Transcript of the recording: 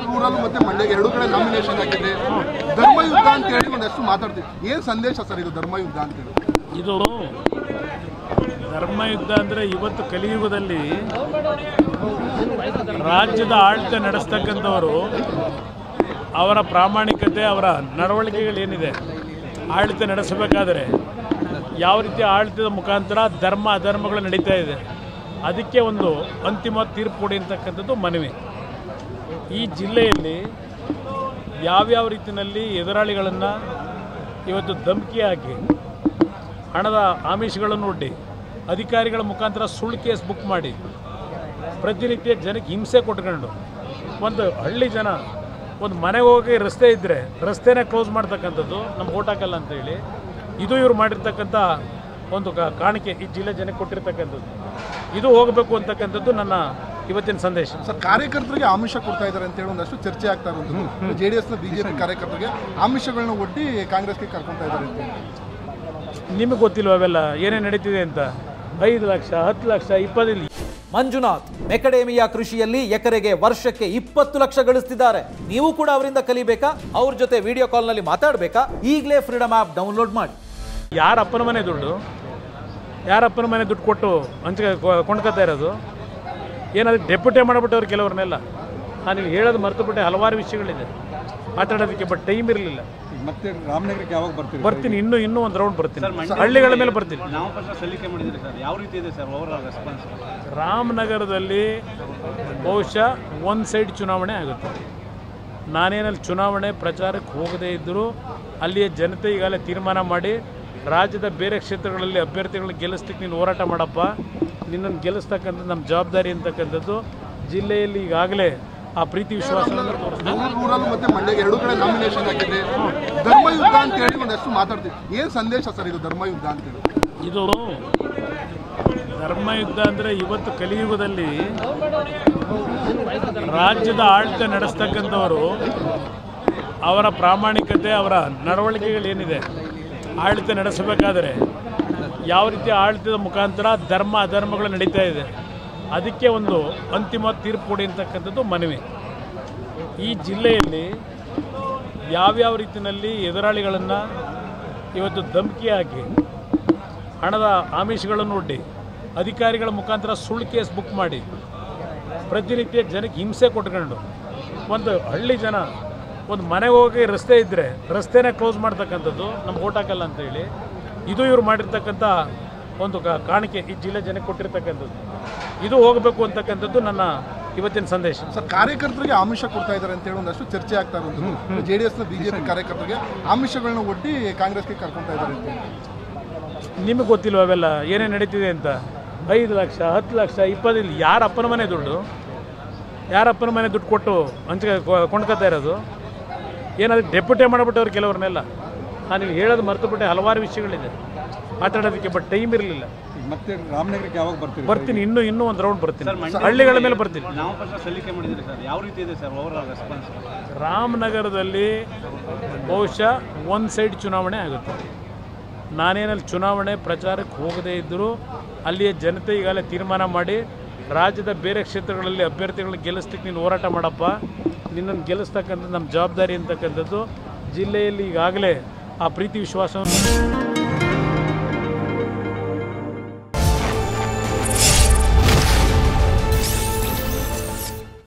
Rural ಮತ್ತೆ ಮಂಡ್ಯಗೆ ಎರಡು ಕಡೆ ನಾಮಿನೇಷನ್ ಆಗಿದೆ. ಧರ್ಮಯುದ್ಧ ಅಂತ ಹೇಳಿ ಒಂದಷ್ಟು ಮಾತಾಡ್ತೀವಿ. ಏನು ಸಂದೇಶ ಸರ್ ಇದು ಧರ್ಮಯುದ್ಧ ಅಂತ ಹೇಳಿ? ಇದು ಧರ್ಮಯುದ್ಧ ಅಂದರೆ ಇವತ್ತು ಕಲಿಯುಗದಲ್ಲಿ ರಾಜ್ಯದ ಆಡಳಿತ ನಡೆಸ್ತಕ್ಕಂಥವರು ಅವರ ಪ್ರಾಮಾಣಿಕತೆ, ಅವರ ನಡವಳಿಕೆಗಳೇನಿದೆ, ಆಡಳಿತ ನಡೆಸಬೇಕಾದರೆ ಯಾವ ರೀತಿ ಆಡಳಿತದ ಮುಖಾಂತರ ಧರ್ಮ ಅಧರ್ಮಗಳು ನಡೀತಾ ಇದೆ, ಅದಕ್ಕೆ ಒಂದು ಅಂತಿಮ ತೀರ್ಪು ಕೊಡಿ ಅಂತಕ್ಕಂಥದ್ದು ಮನವಿ. ಈ ಜಿಲ್ಲೆಯಲ್ಲಿ ಯಾವ್ಯಾವ ರೀತಿಯಲ್ಲಿ ಎದುರಾಳಿಗಳನ್ನು ಇವತ್ತು ಧಮಕಿ ಹಾಕಿ ಹಣದ ಆಮಿಷಗಳನ್ನು ಒಡ್ಡಿ ಅಧಿಕಾರಿಗಳ ಮುಖಾಂತರ ಸುಳ್ಳು ಕೇಸ್ ಬುಕ್ ಮಾಡಿ ಪ್ರತಿನಿತ್ಯ ಜನಕ್ಕೆ ಹಿಂಸೆ ಕೊಟ್ಕೊಂಡು ಒಂದು ಹಳ್ಳಿ ಜನ ಒಂದು ಮನೆಗೆ ಹೋಗಿ ರಸ್ತೆ ಇದ್ದರೆ ರಸ್ತೆನೇ ಕ್ಲೋಸ್ ಮಾಡ್ತಕ್ಕಂಥದ್ದು, ನಮ್ಗೆ ಓಟ್ ಹಾಕಲ್ಲ ಅಂತೇಳಿ ಇದು ಇವರು ಮಾಡಿರ್ತಕ್ಕಂಥ ಒಂದು ಕಾಣಿಕೆ ಈ ಜಿಲ್ಲೆ ಜನಕ್ಕೆ ಕೊಟ್ಟಿರ್ತಕ್ಕಂಥದ್ದು. ಇದು ಹೋಗಬೇಕು ಅಂತಕ್ಕಂಥದ್ದು ನನ್ನ ಇವತ್ತಿನ ಸಂದೇಶ. ಸರ್, ಕಾರ್ಯಕರ್ತರಿಗೆ ಆಮಿಷ ಕೊಡ್ತಾ ಇದ್ದಾರೆ ಅಂತೇಳಿ ಒಂದಷ್ಟು ಚರ್ಚೆ ಆಗ್ತಾ ಇರೋದು. JDS ನ BJP ಕಾರ್ಯಕರ್ತರಿಗೆ ಆಮಿಷಗಳನ್ನ ಒಡ್ಡಿ ಕಾಂಗ್ರೆಸ್ಗೆ ಕರ್ಕೊತಾ ಇದ್ದಾರೆ ಅಂತೇಳಿ ನಿಮಗೆ ಗೊತ್ತಿಲ್ವ ಅವೆಲ್ಲ ಏನೇನು ನಡೀತಿದೆ ಅಂತ? 5 ಲಕ್ಷ 10 ಲಕ್ಷ 20. ಮಂಜುನಾಥ್ ಮೆಕಡೇಮಿಯಾ ಕೃಷಿಯಲ್ಲಿ ಎಕರೆಗೆ ವರ್ಷಕ್ಕೆ 20 ಲಕ್ಷ ಗಳಿಸ್ತಿದ್ದಾರೆ. ನೀವು ಕೂಡ ಅವರಿಂದ ಕಲಿಬೇಕಾ? ಅವ್ರ ಜೊತೆ ವಿಡಿಯೋ ಕಾಲ್ನಲ್ಲಿ ಮಾತಾಡಬೇಕಾ? ಈಗಲೇ ಫ್ರೀಡಮ್ ಆ್ಯಪ್ ಡೌನ್ಲೋಡ್ ಮಾಡಿ. ಯಾರಪ್ಪನ ಮನೆ ದುಡ್ಡು ಕೊಟ್ಟು ಕೊಂಡ್ಕೊತಾ ಇರೋದು? ಏನಾದ್ರು ಡೆಪ್ಯೂಟೇ ಮಾಡಿಬಿಟ್ಟವ್ರು ಕೆಲವ್ರನ್ನೆಲ್ಲ. ನಾನು ಇಲ್ಲಿ ಹೇಳೋದು ಮರ್ತುಬಿಟ್ಟೆ, ಹಲವಾರು ವಿಷಯಗಳಿದೆ ಮಾತಾಡೋದಕ್ಕೆ, ಬಟ್ ಟೈಮ್ ಇರಲಿಲ್ಲ. ಮತ್ತೆ ರಾಮನಗರಕ್ಕೆ ಯಾವಾಗ ಬರ್ತೀನಿ, ಇನ್ನೂ ಒಂದು ರೌಂಡ್ ಬರ್ತೀನಿ, ಹಳ್ಳಿಗಳ ಮೇಲೆ ಬರ್ತೀನಿ. ಸಲ್ಲಿಕೆ ಮಾಡಿದ್ರಿ ಸರ್, ಯಾವ ರೀತಿ ಇದೆ ಸರ್ ಓವರ್ ಆಲ್ ರೆಸ್ಪಾನ್ಸ್? ರಾಮನಗರದಲ್ಲಿ ಬಹುಶಃ ಒಂದು ಸೈಡ್ ಚುನಾವಣೆ ಆಗುತ್ತೆ. ನಾನೇನಲ್ಲಿ ಚುನಾವಣೆ ಪ್ರಚಾರಕ್ಕೆ ಹೋಗದೇ ಇದ್ದರೂ ಅಲ್ಲಿಯ ಜನತೆ ಈಗಾಗಲೇ ತೀರ್ಮಾನ ಮಾಡಿ ರಾಜ್ಯದ ಬೇರೆ ಕ್ಷೇತ್ರಗಳಲ್ಲಿ ಅಭ್ಯರ್ಥಿಗಳನ್ನ ಗೆಲ್ಲಿಸ್ಲಿಕ್ಕೆ ನೀನು ಹೋರಾಟ ಮಾಡಪ್ಪ, ನಿನ್ನನ್ನು ಗೆಲ್ಲಿಸ್ತಕ್ಕಂಥದ್ದು ನಮ್ಮ ಜವಾಬ್ದಾರಿ ಅಂತಕ್ಕಂಥದ್ದು ಜಿಲ್ಲೆಯಲ್ಲಿ ಈಗಾಗಲೇ ಆ ಪ್ರೀತಿ ವಿಶ್ವಾಸವನ್ನು ರೂರಲ್ ಮತ್ತೆ ಮಂಡ್ಯಗೆ ಎರಡು ಕಡೆ ನಾಮಿನೇಷನ್ ಆಗಿದೆ. ಧರ್ಮಯುದ್ಧ ಅಂತ ಹೇಳಿ ಒಂದಷ್ಟು ಮಾತಾಡ್ತೀವಿ. ಏನು ಸಂದೇಶ ಸರ್ ಇದು ಧರ್ಮಯುದ್ಧ ಅಂತ ಹೇಳಿ? ಇದು ಧರ್ಮಯುದ್ಧ ಅಂದರೆ ಇವತ್ತು ಕಲಿಯುಗದಲ್ಲಿ ರಾಜ್ಯದ ಆಡಳಿತ ನಡೆಸ್ತಕ್ಕಂಥವರು ಅವರ ಪ್ರಾಮಾಣಿಕತೆ, ಅವರ ನಡವಳಿಕೆಗಳೇನಿದೆ, ಆಡಳಿತ ನಡೆಸಬೇಕಾದರೆ ಯಾವ ರೀತಿ ಆಡಳಿತದ ಮುಖಾಂತರ ಧರ್ಮ ಅಧರ್ಮಗಳು ನಡೀತಾ ಇದೆ, ಅದಕ್ಕೆ ಒಂದು ಅಂತಿಮ ತೀರ್ಪು ಕೊಡಿ ಅಂತಕ್ಕಂಥದ್ದು ಮನವಿ. ಈ ಜಿಲ್ಲೆಯಲ್ಲಿ ಯಾವ್ಯಾವ ರೀತಿಯಲ್ಲಿ ಎದುರಾಳಿಗಳನ್ನು ಇವತ್ತು ಧಮಕಿ ಹಾಕಿ ಹಣದ ಆಮಿಷಗಳನ್ನು ಒಡ್ಡಿ ಅಧಿಕಾರಿಗಳ ಮುಖಾಂತರ ಸುಳ್ಳು ಕೇಸ್ ಬುಕ್ ಮಾಡಿ ಪ್ರತಿನಿತ್ಯ ಜನಕ್ಕೆ ಹಿಂಸೆ ಕೊಟ್ಕೊಂಡು ಒಂದು ಹಳ್ಳಿ ಜನ ಒಂದು ಮನೆಗೆ ಹೋಗಿ ರಸ್ತೆ ಇದ್ದರೆ ರಸ್ತೆನೇ ಕ್ಲೋಸ್ ಮಾಡ್ತಕ್ಕಂಥದ್ದು, ನಮ್ಗೆ ಓಟ್ ಹಾಕಲ್ಲ ಅಂತೇಳಿ ಇದು ಇವರು ಮಾಡಿರ್ತಕ್ಕಂಥ ಒಂದು ಕಾಣಿಕೆ ಈ ಜಿಲ್ಲೆ ಜನಕ್ಕೆ ಕೊಟ್ಟಿರ್ತಕ್ಕಂಥದ್ದು. ಇದು ಹೋಗಬೇಕು ಅಂತಕ್ಕಂಥದ್ದು ನನ್ನ ಇವತ್ತಿನ ಸಂದೇಶ. ಸರ್, ಕಾರ್ಯಕರ್ತರಿಗೆ ಆಮಿಷ ಕೊಡ್ತಾ ಇದ್ದಾರೆ ಅಂತೇಳಿ ಒಂದಷ್ಟು ಚರ್ಚೆ ಆಗ್ತಾ ಇರೋದು. JDS ನ BJP ಕಾರ್ಯಕರ್ತರಿಗೆ ಆಮಿಷಗಳನ್ನ ಒಡ್ಡಿ ಕಾಂಗ್ರೆಸ್ಗೆ ಕರ್ಕೊತಾ ಇದ್ದಾರೆ ಅಂತೇಳಿ ನಿಮಗೆ ಗೊತ್ತಿಲ್ವ ಅವೆಲ್ಲ ಏನೇನು ನಡೀತಿದೆ ಅಂತ? 5 ಲಕ್ಷ 10 ಲಕ್ಷ 20. ಯಾರಪ್ಪನ ಮನೆ ದುಡ್ಡು ಕೊಟ್ಟು ಕೊಂಡ್ಕೊತಾ ಇರೋದು? ಏನಾದ್ರು ಡೆಪ್ಯೂಟೇ ಮಾಡಿಬಿಟ್ಟವ್ರು ಕೆಲವ್ರನ್ನೆಲ್ಲ. ನಾನು ಇಲ್ಲಿ ಹೇಳೋದು ಮರ್ತುಬಿಟ್ಟೆ, ಹಲವಾರು ವಿಷಯಗಳಿದೆ ಮಾತಾಡೋದಕ್ಕೆ, ಬಟ್ ಟೈಮ್ ಇರಲಿಲ್ಲ. ಮತ್ತೆ ರಾಮನಗರಕ್ಕೆ ಯಾವಾಗ ಬರ್ತೀನಿ, ಇನ್ನೂ ಒಂದು ರೌಂಡ್ ಬರ್ತೀನಿ, ಹಳ್ಳಿಗಳ ಮೇಲೆ ಬರ್ತೀನಿ. ನಾಮಪತ್ರ ಸಲ್ಲಿಕೆ ಮಾಡಿದ್ರಿ ಸರ್, ಯಾವ ರೀತಿ ಇದೆ ಸರ್ ಓವರ್ ಆಲ್ ರೆಸ್ಪಾನ್ಸ್? ರಾಮನಗರದಲ್ಲಿ ಬಹುಶಃ ಒಂದು ಸೈಡ್ ಚುನಾವಣೆ ಆಗುತ್ತೆ. ನಾನೇನಲ್ಲಿ ಚುನಾವಣೆ ಪ್ರಚಾರಕ್ಕೆ ಹೋಗದೇ ಇದ್ದರೂ ಅಲ್ಲಿಯ ಜನತೆ ಈಗಾಗಲೇ ತೀರ್ಮಾನ ಮಾಡಿ ರಾಜ್ಯದ ಬೇರೆ ಕ್ಷೇತ್ರಗಳಲ್ಲಿ ಅಭ್ಯರ್ಥಿಗಳನ್ನ ಗೆಲ್ಲಿಸ್ಲಿಕ್ಕೆ ನೀನು ಹೋರಾಟ ಮಾಡಪ್ಪ, ನಿನ್ನನ್ನು ಗೆಲ್ಲಿಸ್ತಕ್ಕಂಥದ್ದು ನಮ್ಮ ಜವಾಬ್ದಾರಿ ಅಂತಕ್ಕಂಥದ್ದು ಜಿಲ್ಲೆಯಲ್ಲಿ ಈಗಾಗಲೇ ಆ ಪ್ರೀತಿ ವಿಶ್ವಾಸವನ್ನು